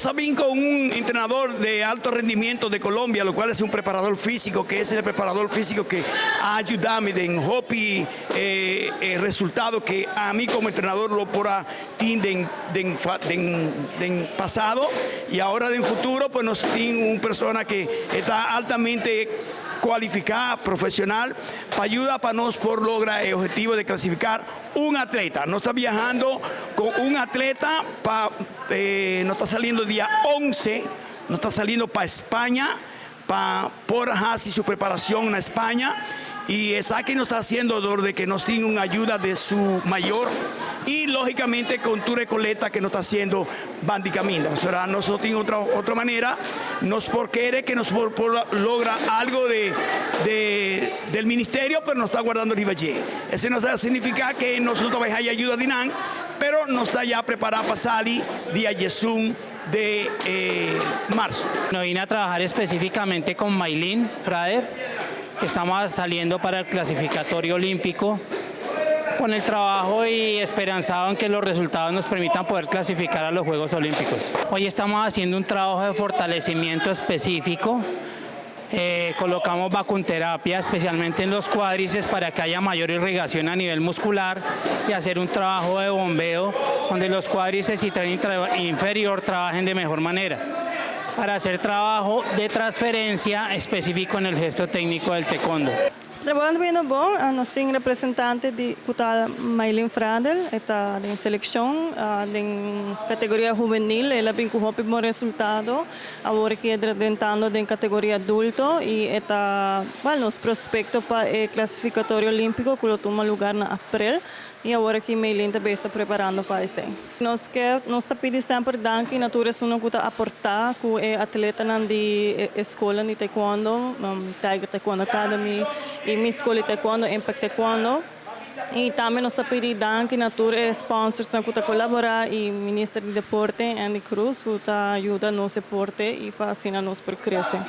Sabín con un entrenador de alto rendimiento de Colombia, lo cual es un preparador físico, que es el preparador físico que ha ayudado en hopi resultado que a mí como entrenador lo por den pasado y ahora en futuro pues nos tiene una persona que está altamente cualificada, profesional, para ayuda para nos por lograr el objetivo de clasificar un atleta. No está viajando con un atleta, no está saliendo el día 11, no está saliendo para España, por hacer su preparación en España, y es aquí nos está haciendo de que nos tiene una ayuda de su mayor y lógicamente con tu recoleta que nos está haciendo Bandicaminda. O sea, nosotros tiene otra manera, nos quiere que nos logra algo del ministerio, pero nos está guardando el Ibaye. Eso no significa que nosotros vamos a ayuda a Dinan, pero nos está ya preparado para salir día Yesún de marzo. No vine a trabajar específicamente con Maylin Frader, que estamos saliendo para el clasificatorio olímpico, con el trabajo y esperanzado en que los resultados nos permitan poder clasificar a los Juegos Olímpicos. Hoy estamos haciendo un trabajo de fortalecimiento específico. Colocamos vacunterapia especialmente en los cuádriceps para que haya mayor irrigación a nivel muscular y hacer un trabajo de bombeo donde los cuádriceps y tren inferior trabajen de mejor manera, para hacer trabajo de transferencia específico en el gesto técnico del taekwondo. Trabalhando bem bom, nós temos representante de Maylin Frader, está em seleção, em categoria juvenil, ela vem com um bom resultado, agora que está entrando em categoria adulto e está, nos prospectos para o classificatório olímpico, que toma lugar em abril. E agora que Maylin também está preparando para isso. Nós estamos pedindo sempre danke, naturalmente não está aportar com atleta de escola de taekwondo, Tiger Taekwondo Academy e minha escola de taekwondo, Impact Taekwondo. E também nós estamos pedindo danke, naturalmente sponsors que estão colaborar e ministro de deporte Andy Cruz, que está ajuda no suporte e para assim nós por crescer.